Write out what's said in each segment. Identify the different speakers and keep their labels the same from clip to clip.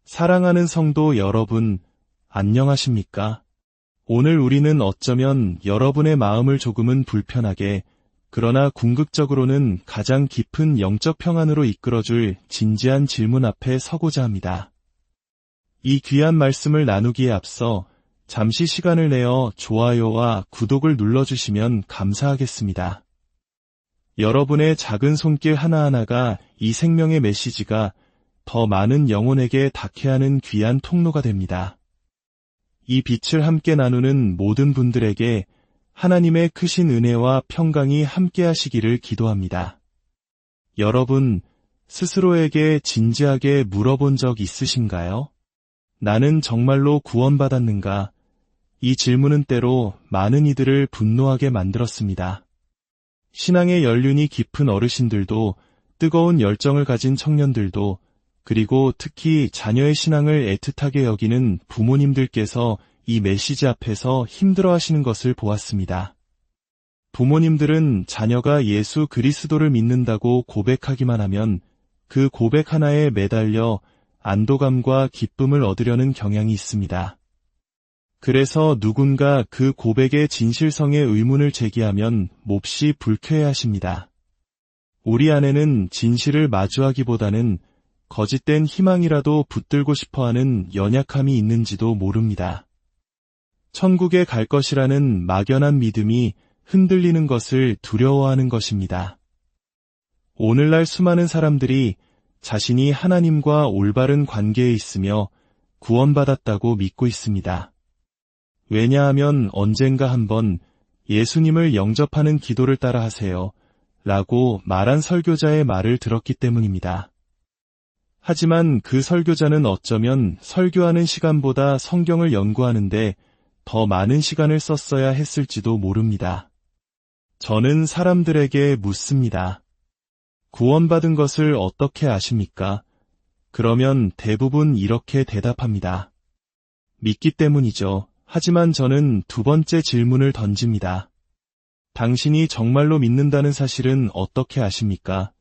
Speaker 1: 사랑하는 성도 여러분, 안녕하십니까? 오늘 우리는 어쩌면 여러분의 마음을 조금은 불편하게, 그러나 궁극적으로는 가장 깊은 영적 평안으로 이끌어줄 진지한 질문 앞에 서고자 합니다. 이 귀한 말씀을 나누기에 앞서 잠시 시간을 내어 좋아요와 구독을 눌러주시면 감사하겠습니다. 여러분의 작은 손길 하나하나가 이 생명의 메시지가 더 많은 영혼에게 닿게 하는 귀한 통로가 됩니다. 이 빛을 함께 나누는 모든 분들에게 하나님의 크신 은혜와 평강이 함께 하시기를 기도합니다. 여러분, 스스로에게 진지하게 물어본 적 있으신가요? 나는 정말로 구원받았는가? 이 질문은 때로 많은 이들을 분노하게 만들었습니다. 신앙의 연륜이 깊은 어르신들도, 뜨거운 열정을 가진 청년들도, 그리고 특히 자녀의 신앙을 애틋하게 여기는 부모님들께서 이 메시지 앞에서 힘들어하시는 것을 보았습니다. 부모님들은 자녀가 예수 그리스도를 믿는다고 고백하기만 하면 그 고백 하나에 매달려 안도감과 기쁨을 얻으려는 경향이 있습니다. 그래서 누군가 그 고백의 진실성에 의문을 제기하면 몹시 불쾌해하십니다. 우리 안에는 진실을 마주하기보다는 거짓된 희망이라도 붙들고 싶어하는 연약함이 있는지도 모릅니다. 천국에 갈 것이라는 막연한 믿음이 흔들리는 것을 두려워하는 것입니다. 오늘날 수많은 사람들이 자신이 하나님과 올바른 관계에 있으며 구원받았다고 믿고 있습니다. 왜냐하면 언젠가 한번 예수님을 영접하는 기도를 따라 하세요 라고 말한 설교자의 말을 들었기 때문입니다. 하지만 그 설교자는 어쩌면 설교하는 시간보다 성경을 연구하는데 더 많은 시간을 썼어야 했을지도 모릅니다. 저는 사람들에게 묻습니다. 구원받은 것을 어떻게 아십니까? 그러면 대부분 이렇게 대답합니다. 믿기 때문이죠. 하지만 저는 두 번째 질문을 던집니다. 당신이 정말로 믿는다는 사실은 어떻게 아십니까?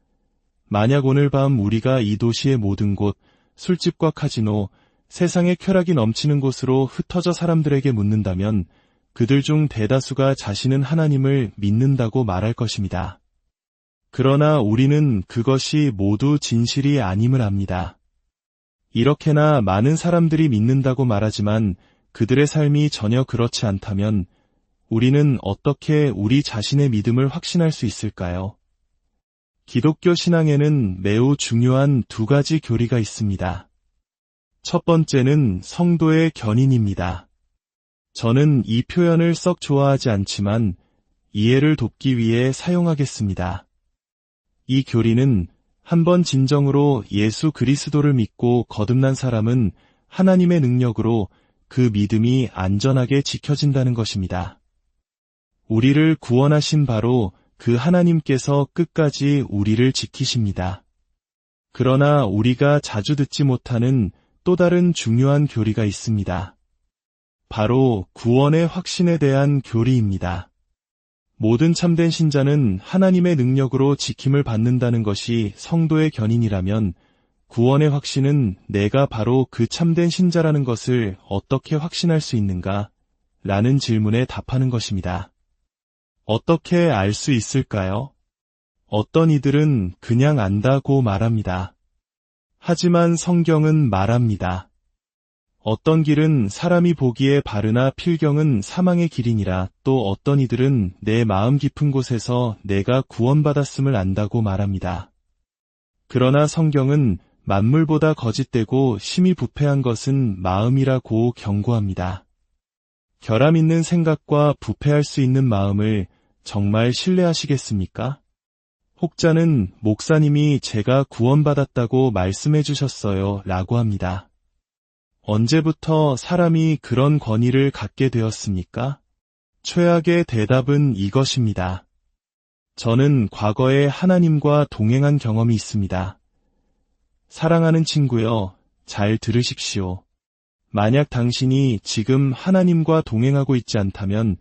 Speaker 1: 만약 오늘 밤 우리가 이 도시의 모든 곳, 술집과 카지노, 세상의 쾌락이 넘치는 곳으로 흩어져 사람들에게 묻는다면 그들 중 대다수가 자신은 하나님을 믿는다고 말할 것입니다. 그러나 우리는 그것이 모두 진실이 아님을 압니다. 이렇게나 많은 사람들이 믿는다고 말하지만 그들의 삶이 전혀 그렇지 않다면 우리는 어떻게 우리 자신의 믿음을 확신할 수 있을까요? 기독교 신앙에는 매우 중요한 두 가지 교리가 있습니다. 첫 번째는 성도의 견인입니다. 저는 이 표현을 썩 좋아하지 않지만 이해를 돕기 위해 사용하겠습니다. 이 교리는 한번 진정으로 예수 그리스도를 믿고 거듭난 사람은 하나님의 능력으로 그 믿음이 안전하게 지켜진다는 것입니다. 우리를 구원하신 바로 그 하나님께서 끝까지 우리를 지키십니다. 그러나 우리가 자주 듣지 못하는 또 다른 중요한 교리가 있습니다. 바로 구원의 확신에 대한 교리입니다. 모든 참된 신자는 하나님의 능력으로 지킴을 받는다는 것이 성도의 견인이라면 구원의 확신은 내가 바로 그 참된 신자라는 것을 어떻게 확신할 수 있는가? 라는 질문에 답하는 것입니다. 어떻게 알 수 있을까요? 어떤 이들은 그냥 안다고 말합니다. 하지만 성경은 말합니다. 어떤 길은 사람이 보기에 바르나 필경은 사망의 길이니라. 또 어떤 이들은 내 마음 깊은 곳에서 내가 구원받았음을 안다고 말합니다. 그러나 성경은 만물보다 거짓되고 심히 부패한 것은 마음이라고 경고합니다. 결함 있는 생각과 부패할 수 있는 마음을 정말 신뢰하시겠습니까? 혹자는 목사님이 제가 구원받았다고 말씀해 주셨어요 라고 합니다. 언제부터 사람이 그런 권위를 갖게 되었습니까? 최악의 대답은 이것입니다. 저는 과거에 하나님과 동행한 경험이 있습니다. 사랑하는 친구여, 잘 들으십시오. 만약 당신이 지금 하나님과 동행하고 있지 않다면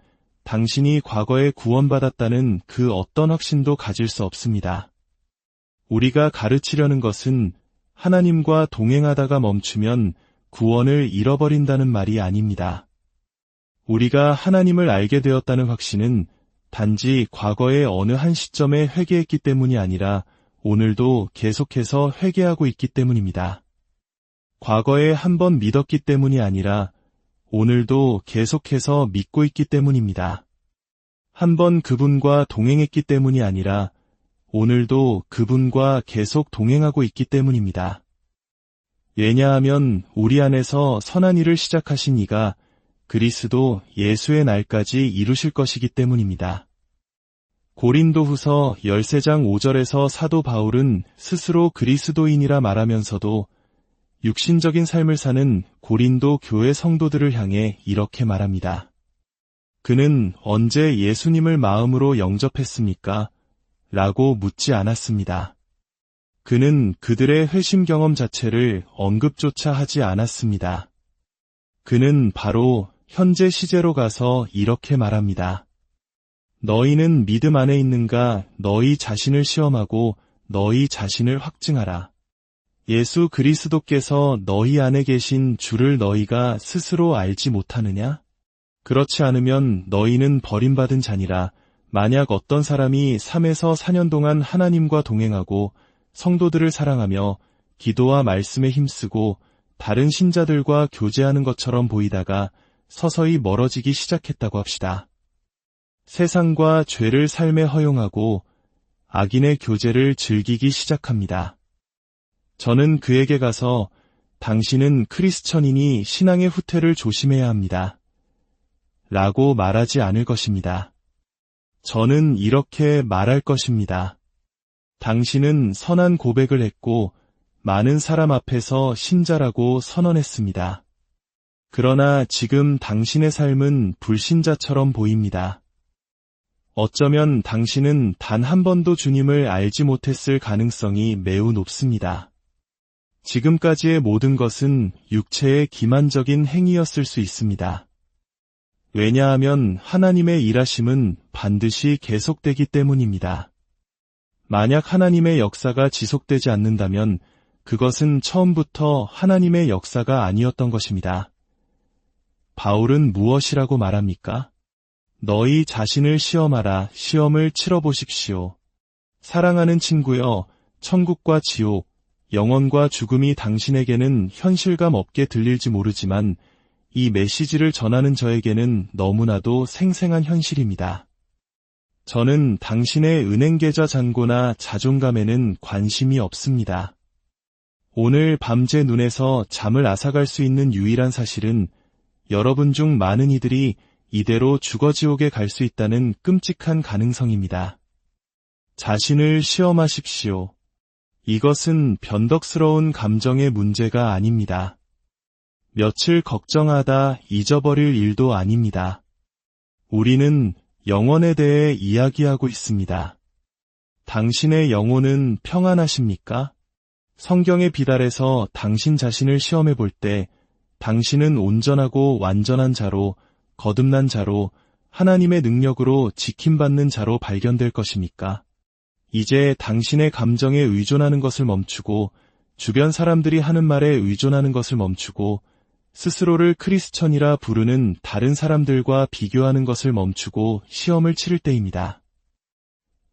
Speaker 1: 당신이 과거에 구원받았다는 그 어떤 확신도 가질 수 없습니다. 우리가 가르치려는 것은 하나님과 동행하다가 멈추면 구원을 잃어버린다는 말이 아닙니다. 우리가 하나님을 알게 되었다는 확신은 단지 과거의 어느 한 시점에 회개했기 때문이 아니라 오늘도 계속해서 회개하고 있기 때문입니다. 과거에 한 번 믿었기 때문이 아니라 오늘도 계속해서 믿고 있기 때문입니다. 한 번 그분과 동행했기 때문이 아니라 오늘도 그분과 계속 동행하고 있기 때문입니다. 왜냐하면 우리 안에서 선한 일을 시작하신 이가 그리스도 예수의 날까지 이루실 것이기 때문입니다. 고린도후서 13장 5절에서 사도 바울은 스스로 그리스도인이라 말하면서도 육신적인 삶을 사는 고린도 교회 성도들을 향해 이렇게 말합니다. 그는 언제 예수님을 마음으로 영접했습니까? 라고 묻지 않았습니다. 그는 그들의 회심 경험 자체를 언급조차 하지 않았습니다. 그는 바로 현재 시제로 가서 이렇게 말합니다. 너희는 믿음 안에 있는가? 너희 자신을 시험하고 너희 자신을 확증하라. 예수 그리스도께서 너희 안에 계신 주를 너희가 스스로 알지 못하느냐? 그렇지 않으면 너희는 버림받은 자니라. 만약 어떤 사람이 3에서 4년 동안 하나님과 동행하고 성도들을 사랑하며 기도와 말씀에 힘쓰고 다른 신자들과 교제하는 것처럼 보이다가 서서히 멀어지기 시작했다고 합시다. 세상과 죄를 삶에 허용하고 악인의 교제를 즐기기 시작합니다. 저는 그에게 가서 당신은 크리스천이니 신앙의 후퇴를 조심해야 합니다. 라고 말하지 않을 것입니다. 저는 이렇게 말할 것입니다. 당신은 선한 고백을 했고 많은 사람 앞에서 신자라고 선언했습니다. 그러나 지금 당신의 삶은 불신자처럼 보입니다. 어쩌면 당신은 단 한 번도 주님을 알지 못했을 가능성이 매우 높습니다. 지금까지의 모든 것은 육체의 기만적인 행위였을 수 있습니다. 왜냐하면 하나님의 일하심은 반드시 계속되기 때문입니다. 만약 하나님의 역사가 지속되지 않는다면 그것은 처음부터 하나님의 역사가 아니었던 것입니다. 바울은 무엇이라고 말합니까? 너희 자신을 시험하라. 시험을 치러보십시오. 사랑하는 친구여, 천국과 지옥, 영원과 죽음이 당신에게는 현실감 없게 들릴지 모르지만 이 메시지를 전하는 저에게는 너무나도 생생한 현실입니다. 저는 당신의 은행 계좌 잔고나 자존감에는 관심이 없습니다. 오늘 밤 제 눈에서 잠을 앗아갈 수 있는 유일한 사실은 여러분 중 많은 이들이 이대로 죽어 지옥에 갈 수 있다는 끔찍한 가능성입니다. 자신을 시험하십시오. 이것은 변덕스러운 감정의 문제가 아닙니다. 며칠 걱정하다 잊어버릴 일도 아닙니다. 우리는 영혼에 대해 이야기하고 있습니다. 당신의 영혼은 평안하십니까? 성경의 비달에서 당신 자신을 시험해 볼 때 당신은 온전하고 완전한 자로, 거듭난 자로, 하나님의 능력으로 지킴받는 자로 발견될 것입니까? 이제 당신의 감정에 의존하는 것을 멈추고 주변 사람들이 하는 말에 의존하는 것을 멈추고 스스로를 크리스천이라 부르는 다른 사람들과 비교하는 것을 멈추고 시험을 치를 때입니다.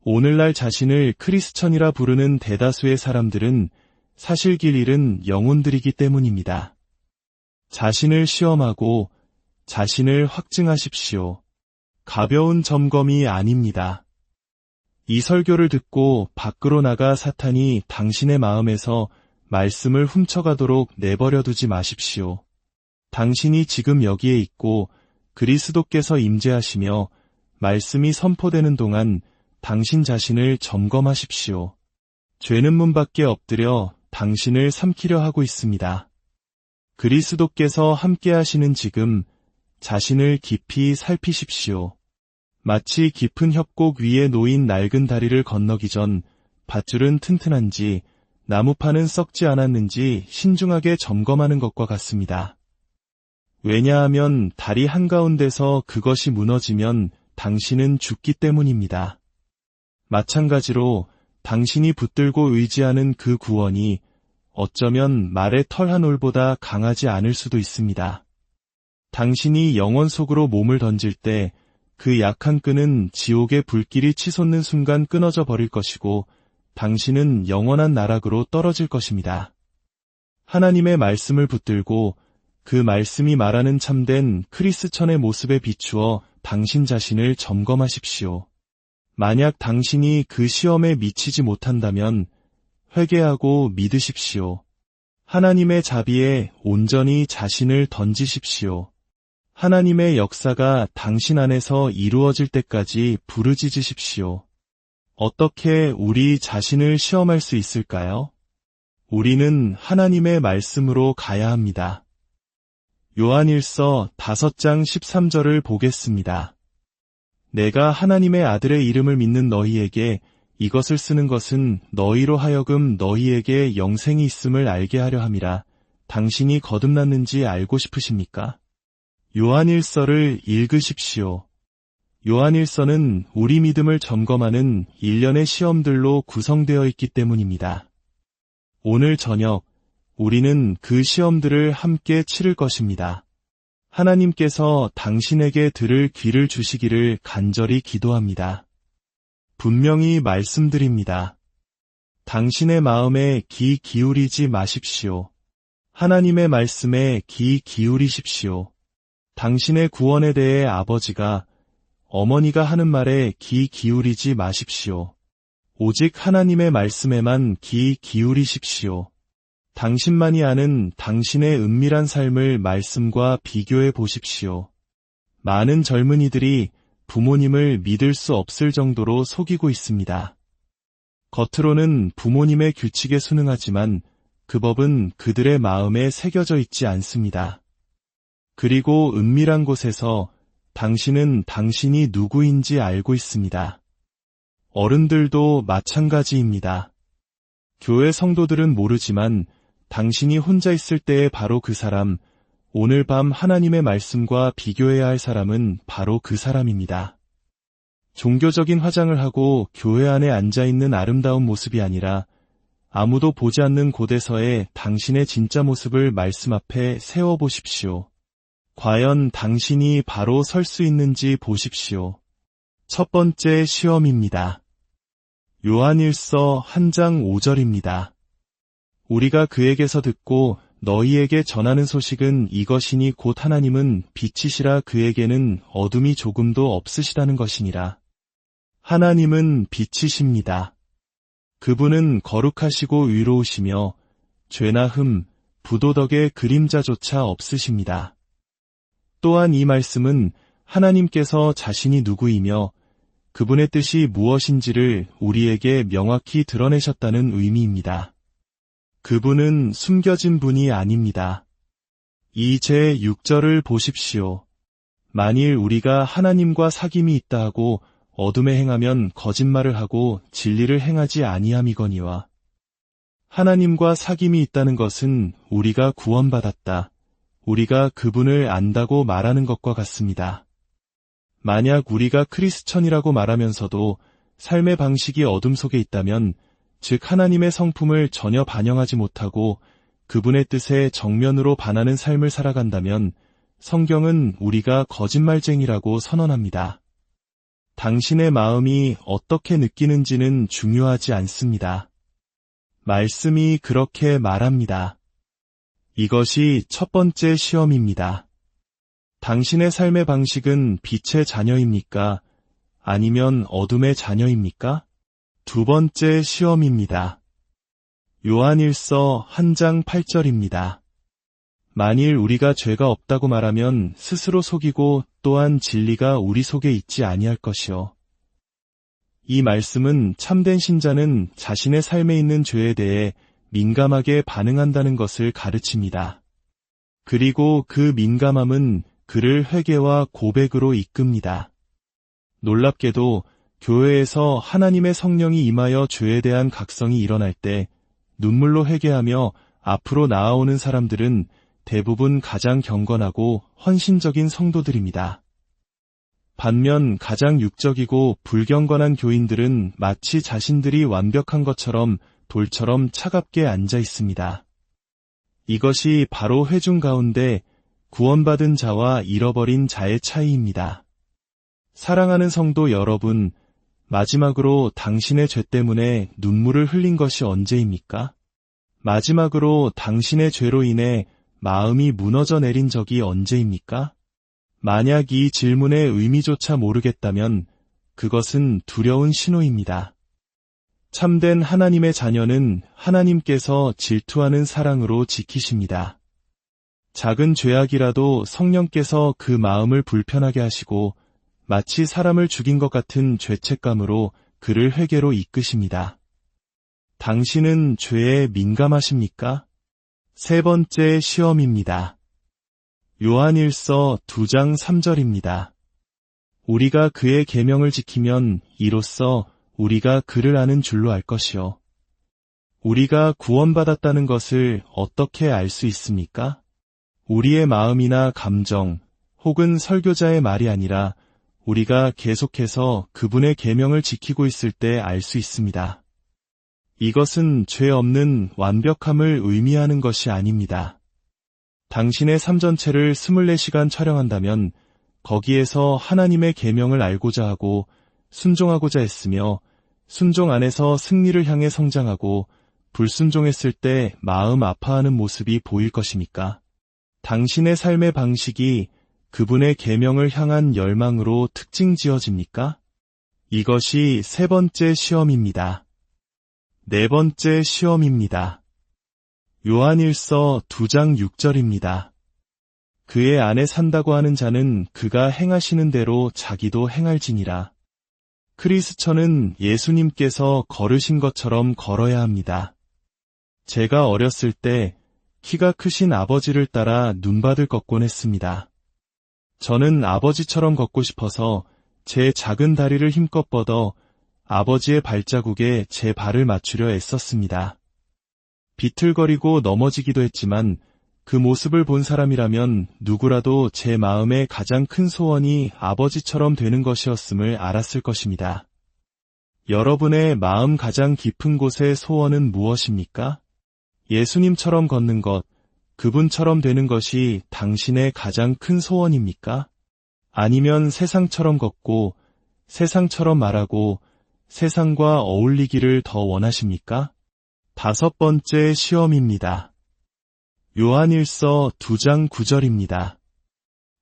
Speaker 1: 오늘날 자신을 크리스천이라 부르는 대다수의 사람들은 사실 길 잃은 영혼들이기 때문입니다. 자신을 시험하고 자신을 확증하십시오. 가벼운 점검이 아닙니다. 이 설교를 듣고 밖으로 나가 사탄이 당신의 마음에서 말씀을 훔쳐가도록 내버려두지 마십시오. 당신이 지금 여기에 있고 그리스도께서 임재하시며 말씀이 선포되는 동안 당신 자신을 점검하십시오. 죄는 문 밖에 엎드려 당신을 삼키려 하고 있습니다. 그리스도께서 함께 하시는 지금 자신을 깊이 살피십시오. 마치 깊은 협곡 위에 놓인 낡은 다리를 건너기 전 밧줄은 튼튼한지 나무판은 썩지 않았는지 신중하게 점검하는 것과 같습니다. 왜냐하면 다리 한가운데서 그것이 무너지면 당신은 죽기 때문입니다. 마찬가지로 당신이 붙들고 의지하는 그 구원이 어쩌면 말의 털 한 올보다 강하지 않을 수도 있습니다. 당신이 영혼 속으로 몸을 던질 때 그 약한 끈은 지옥의 불길이 치솟는 순간 끊어져 버릴 것이고 당신은 영원한 나락으로 떨어질 것입니다. 하나님의 말씀을 붙들고 그 말씀이 말하는 참된 크리스천의 모습에 비추어 당신 자신을 점검하십시오. 만약 당신이 그 시험에 미치지 못한다면 회개하고 믿으십시오. 하나님의 자비에 온전히 자신을 던지십시오. 하나님의 역사가 당신 안에서 이루어질 때까지 부르짖으십시오. 어떻게 우리 자신을 시험할 수 있을까요? 우리는 하나님의 말씀으로 가야 합니다. 요한일서 5장 13절을 보겠습니다. 내가 하나님의 아들의 이름을 믿는 너희에게 이것을 쓰는 것은 너희로 하여금 너희에게 영생이 있음을 알게 하려 함이라. 당신이 거듭났는지 알고 싶으십니까? 요한일서를 읽으십시오. 요한일서는 우리 믿음을 점검하는 일련의 시험들로 구성되어 있기 때문입니다. 오늘 저녁 우리는 그 시험들을 함께 치를 것입니다. 하나님께서 당신에게 들을 귀를 주시기를 간절히 기도합니다. 분명히 말씀드립니다. 당신의 마음에 귀 기울이지 마십시오. 하나님의 말씀에 귀 기울이십시오. 당신의 구원에 대해 아버지가, 어머니가 하는 말에 귀 기울이지 마십시오. 오직 하나님의 말씀에만 귀 기울이십시오. 당신만이 아는 당신의 은밀한 삶을 말씀과 비교해 보십시오. 많은 젊은이들이 부모님을 믿을 수 없을 정도로 속이고 있습니다. 겉으로는 부모님의 규칙에 순응하지만 그 법은 그들의 마음에 새겨져 있지 않습니다. 그리고 은밀한 곳에서 당신은 당신이 누구인지 알고 있습니다. 어른들도 마찬가지입니다. 교회 성도들은 모르지만 당신이 혼자 있을 때의 바로 그 사람, 오늘 밤 하나님의 말씀과 비교해야 할 사람은 바로 그 사람입니다. 종교적인 화장을 하고 교회 안에 앉아있는 아름다운 모습이 아니라 아무도 보지 않는 곳에서의 당신의 진짜 모습을 말씀 앞에 세워보십시오. 과연 당신이 바로 설 수 있는지 보십시오. 첫 번째 시험입니다. 요한일서 1장 5절입니다. 우리가 그에게서 듣고 너희에게 전하는 소식은 이것이니 곧 하나님은 빛이시라 그에게는 어둠이 조금도 없으시다는 것이니라. 하나님은 빛이십니다. 그분은 거룩하시고 의로우시며 죄나 흠, 부도덕의 그림자조차 없으십니다. 또한 이 말씀은 하나님께서 자신이 누구이며 그분의 뜻이 무엇인지를 우리에게 명확히 드러내셨다는 의미입니다. 그분은 숨겨진 분이 아닙니다. 이 제6절을 보십시오. 만일 우리가 하나님과 사귐이 있다 하고 어둠에 행하면 거짓말을 하고 진리를 행하지 아니함이거니와. 하나님과 사귐이 있다는 것은 우리가 구원받았다. 우리가 그분을 안다고 말하는 것과 같습니다. 만약 우리가 크리스천이라고 말하면서도 삶의 방식이 어둠 속에 있다면, 즉 하나님의 성품을 전혀 반영하지 못하고 그분의 뜻에 정면으로 반하는 삶을 살아간다면 성경은 우리가 거짓말쟁이라고 선언합니다. 당신의 마음이 어떻게 느끼는지는 중요하지 않습니다. 말씀이 그렇게 말합니다. 이것이 첫 번째 시험입니다. 당신의 삶의 방식은 빛의 자녀입니까? 아니면 어둠의 자녀입니까? 두 번째 시험입니다. 요한일서 1장 8절입니다. 만일 우리가 죄가 없다고 말하면 스스로 속이고 또한 진리가 우리 속에 있지 아니할 것이요. 이 말씀은 참된 신자는 자신의 삶에 있는 죄에 대해 민감하게 반응한다는 것을 가르칩니다. 그리고 그 민감함은 그를 회개와 고백으로 이끕니다. 놀랍게도 교회에서 하나님의 성령이 임하여 죄에 대한 각성이 일어날 때 눈물로 회개하며 앞으로 나아오는 사람들은 대부분 가장 경건하고 헌신적인 성도들입니다. 반면 가장 육적이고 불경건한 교인들은 마치 자신들이 완벽한 것처럼 돌처럼 차갑게 앉아 있습니다. 이것이 바로 회중 가운데 구원받은 자와 잃어버린 자의 차이입니다. 사랑하는 성도 여러분, 마지막으로 당신의 죄 때문에 눈물을 흘린 것이 언제입니까? 마지막으로 당신의 죄로 인해 마음이 무너져 내린 적이 언제입니까? 만약 이 질문의 의미조차 모르겠다면 그것은 두려운 신호입니다. 참된 하나님의 자녀는 하나님께서 질투하는 사랑으로 지키십니다. 작은 죄악이라도 성령께서 그 마음을 불편하게 하시고 마치 사람을 죽인 것 같은 죄책감으로 그를 회개로 이끄십니다. 당신은 죄에 민감하십니까? 세 번째 시험입니다. 요한일서 2장 3절입니다. 우리가 그의 계명을 지키면 이로써 우리가 그를 아는 줄로 알 것이요. 우리가 구원받았다는 것을 어떻게 알 수 있습니까? 우리의 마음이나 감정 혹은 설교자의 말이 아니라 우리가 계속해서 그분의 계명을 지키고 있을 때 알 수 있습니다. 이것은 죄 없는 완벽함을 의미하는 것이 아닙니다. 당신의 삶 전체를 24시간 촬영한다면 거기에서 하나님의 계명을 알고자 하고 순종하고자 했으며 순종 안에서 승리를 향해 성장하고 불순종했을 때 마음 아파하는 모습이 보일 것입니까? 당신의 삶의 방식이 그분의 계명을 향한 열망으로 특징 지어집니까? 이것이 세 번째 시험입니다. 네 번째 시험입니다. 요한일서 2장 6절입니다. 그의 안에 산다고 하는 자는 그가 행하시는 대로 자기도 행할지니라. 크리스천은 예수님께서 걸으신 것처럼 걸어야 합니다. 제가 어렸을 때 키가 크신 아버지를 따라 눈밭을 걷곤 했습니다. 저는 아버지처럼 걷고 싶어서 제 작은 다리를 힘껏 뻗어 아버지의 발자국에 제 발을 맞추려 애썼습니다. 비틀거리고 넘어지기도 했지만 그 모습을 본 사람이라면 누구라도 제 마음의 가장 큰 소원이 아버지처럼 되는 것이었음을 알았을 것입니다. 여러분의 마음 가장 깊은 곳의 소원은 무엇입니까? 예수님처럼 걷는 것, 그분처럼 되는 것이 당신의 가장 큰 소원입니까? 아니면 세상처럼 걷고 세상처럼 말하고 세상과 어울리기를 더 원하십니까? 다섯 번째 시험입니다. 요한일서 2장 9절입니다.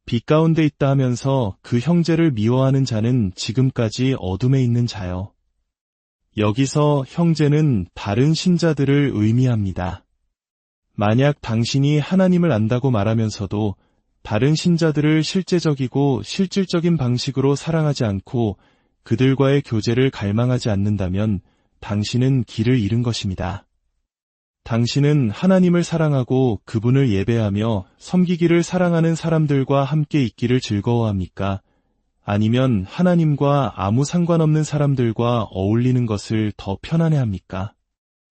Speaker 1: 빛 가운데 있다 하면서 그 형제를 미워하는 자는 지금까지 어둠에 있는 자요. 여기서 형제는 다른 신자들을 의미합니다. 만약 당신이 하나님을 안다고 말하면서도 다른 신자들을 실제적이고 실질적인 방식으로 사랑하지 않고 그들과의 교제를 갈망하지 않는다면 당신은 길을 잃은 것입니다. 당신은 하나님을 사랑하고 그분을 예배하며 섬기기를 사랑하는 사람들과 함께 있기를 즐거워합니까? 아니면 하나님과 아무 상관없는 사람들과 어울리는 것을 더 편안해합니까?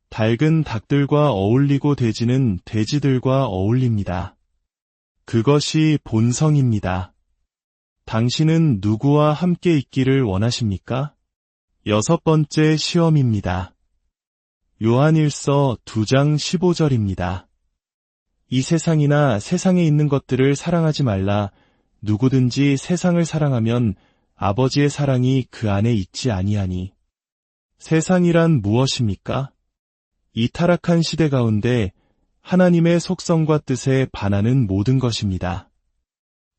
Speaker 1: 닭은 닭들과 어울리고 돼지는 돼지들과 어울립니다. 그것이 본성입니다. 당신은 누구와 함께 있기를 원하십니까? 여섯 번째 시험입니다. 요한일서 2장 15절입니다. 이 세상이나 세상에 있는 것들을 사랑하지 말라. 누구든지 세상을 사랑하면 아버지의 사랑이 그 안에 있지 아니하니. 세상이란 무엇입니까? 이 타락한 시대 가운데 하나님의 속성과 뜻에 반하는 모든 것입니다.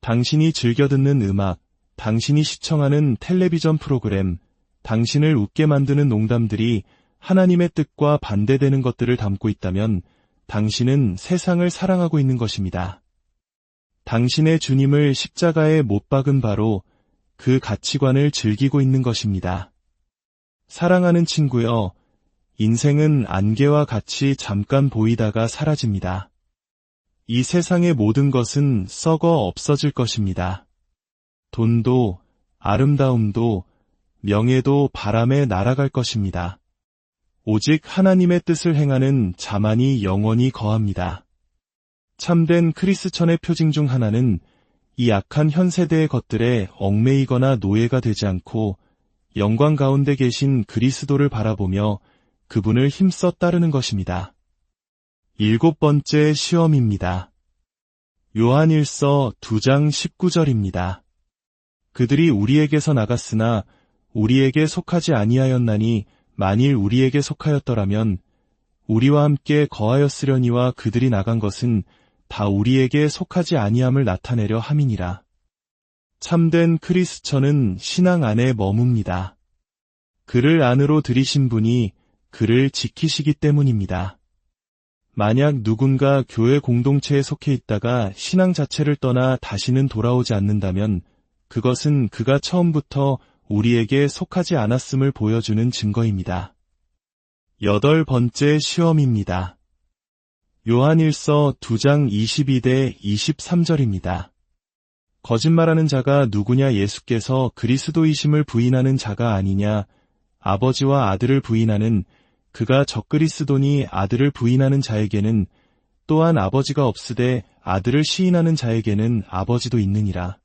Speaker 1: 당신이 즐겨 듣는 음악, 당신이 시청하는 텔레비전 프로그램, 당신을 웃게 만드는 농담들이 하나님의 뜻과 반대되는 것들을 담고 있다면 당신은 세상을 사랑하고 있는 것입니다. 당신의 주님을 십자가에 못 박은 바로 그 가치관을 즐기고 있는 것입니다. 사랑하는 친구여, 인생은 안개와 같이 잠깐 보이다가 사라집니다. 이 세상의 모든 것은 썩어 없어질 것입니다. 돈도, 아름다움도, 명예도 바람에 날아갈 것입니다. 오직 하나님의 뜻을 행하는 자만이 영원히 거합니다. 참된 크리스천의 표징 중 하나는 이 악한 현 세대의 것들에 얽매이거나 노예가 되지 않고 영광 가운데 계신 그리스도를 바라보며 그분을 힘써 따르는 것입니다. 7번째 시험입니다. 요한일서 2장 19절입니다. 그들이 우리에게서 나갔으나 우리에게 속하지 아니하였나니 만일 우리에게 속하였더라면 우리와 함께 거하였으려니와 그들이 나간 것은 다 우리에게 속하지 아니함을 나타내려 함이니라. 참된 크리스천은 신앙 안에 머뭅니다. 그를 안으로 들이신 분이 그를 지키시기 때문입니다. 만약 누군가 교회 공동체에 속해 있다가 신앙 자체를 떠나 다시는 돌아오지 않는다면 그것은 그가 처음부터 우리에게 속하지 않았음을 보여주는 증거입니다. 8번째 시험입니다. 요한일서 2장 22대 23절입니다. 거짓말하는 자가 누구냐? 예수께서 그리스도이심을 부인하는 자가 아니냐? 아버지와 아들을 부인하는 그가 적그리스도니 아들을 부인하는 자에게는 또한 아버지가 없으되 아들을 시인하는 자에게는 아버지도 있느니라.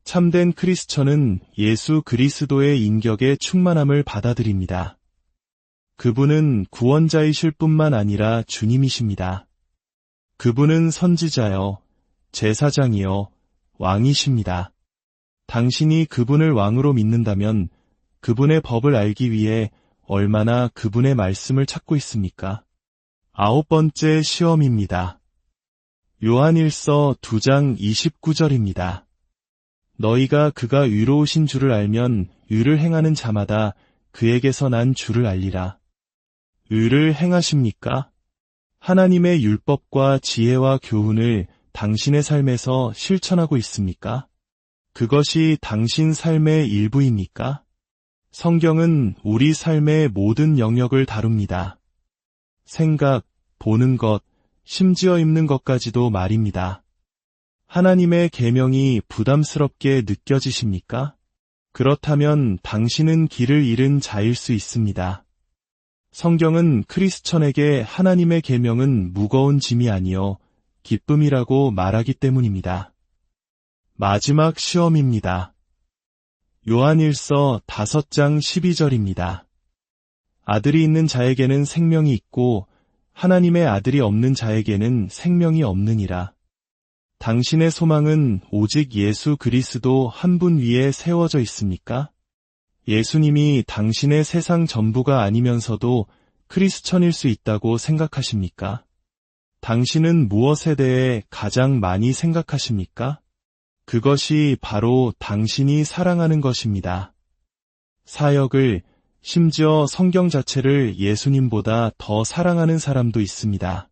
Speaker 1: 참된 크리스천은 예수 그리스도의 인격의 충만함을 받아들입니다. 그분은 구원자이실 뿐만 아니라 주님이십니다. 그분은 선지자여, 제사장이여, 왕이십니다. 당신이 그분을 왕으로 믿는다면 그분의 법을 알기 위해 얼마나 그분의 말씀을 찾고 있습니까? 9번째 시험입니다. 요한일서 2장 29절입니다. 너희가 그가 의로우신 줄을 알면 의를 행하는 자마다 그에게서 난 줄을 알리라. 의를 행하십니까? 하나님의 율법과 지혜와 교훈을 당신의 삶에서 실천하고 있습니까? 그것이 당신 삶의 일부입니까? 성경은 우리 삶의 모든 영역을 다룹니다. 생각, 보는 것, 심지어 입는 것까지도 말입니다. 하나님의 계명이 부담스럽게 느껴지십니까? 그렇다면 당신은 길을 잃은 자일 수 있습니다. 성경은 크리스천에게 하나님의 계명은 무거운 짐이 아니요 기쁨이라고 말하기 때문입니다. 마지막 시험입니다. 요한일서 5장 12절입니다. 아들이 있는 자에게는 생명이 있고 하나님의 아들이 없는 자에게는 생명이 없느니라. 당신의 소망은 오직 예수 그리스도 한 분 위에 세워져 있습니까? 예수님이 당신의 세상 전부가 아니면서도 크리스천일 수 있다고 생각하십니까? 당신은 무엇에 대해 가장 많이 생각하십니까? 그것이 바로 당신이 사랑하는 것입니다. 사역을, 심지어 성경 자체를 예수님보다 더 사랑하는 사람도 있습니다.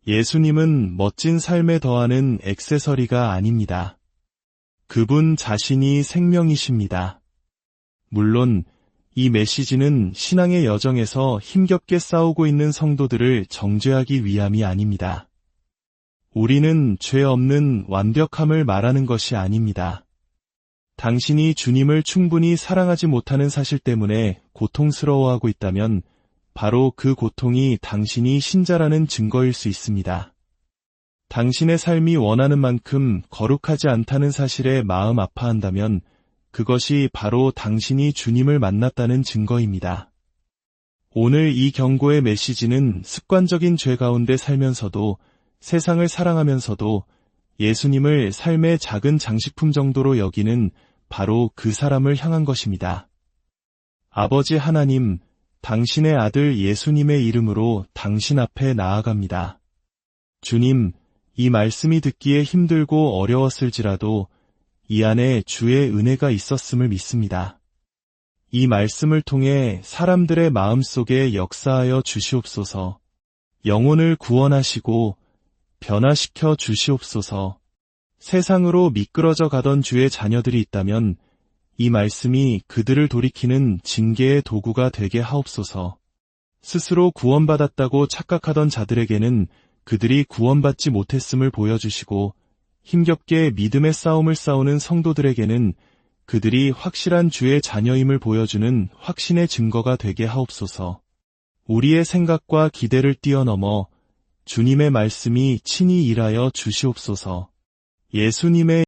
Speaker 1: 예수님은 멋진 삶에 더하는 액세서리가 아닙니다. 그분 자신이 생명이십니다. 물론 이 메시지는 신앙의 여정에서 힘겹게 싸우고 있는 성도들을 정죄하기 위함이 아닙니다. 우리는 죄 없는 완벽함을 말하는 것이 아닙니다. 당신이 주님을 충분히 사랑하지 못하는 사실 때문에 고통스러워하고 있다면 바로 그 고통이 당신이 신자라는 증거일 수 있습니다. 당신의 삶이 원하는 만큼 거룩하지 않다는 사실에 마음 아파한다면 그것이 바로 당신이 주님을 만났다는 증거입니다. 오늘 이 경고의 메시지는 습관적인 죄 가운데 살면서도 세상을 사랑하면서도 예수님을 삶의 작은 장식품 정도로 여기는 바로 그 사람을 향한 것입니다. 아버지 하나님, 당신의 아들 예수님의 이름으로 당신 앞에 나아갑니다. 주님, 이 말씀이 듣기에 힘들고 어려웠을지라도 이 안에 주의 은혜가 있었음을 믿습니다. 이 말씀을 통해 사람들의 마음속에 역사하여 주시옵소서. 영혼을 구원하시고 변화시켜 주시옵소서. 세상으로 미끄러져 가던 주의 자녀들이 있다면 이 말씀이 그들을 돌이키는 징계의 도구가 되게 하옵소서. 스스로 구원받았다고 착각하던 자들에게는 그들이 구원받지 못했음을 보여주시고 힘겹게 믿음의 싸움을 싸우는 성도들에게는 그들이 확실한 주의 자녀임을 보여주는 확신의 증거가 되게 하옵소서. 우리의 생각과 기대를 뛰어넘어 주님의 말씀이 친히 일하여 주시옵소서. 예수님의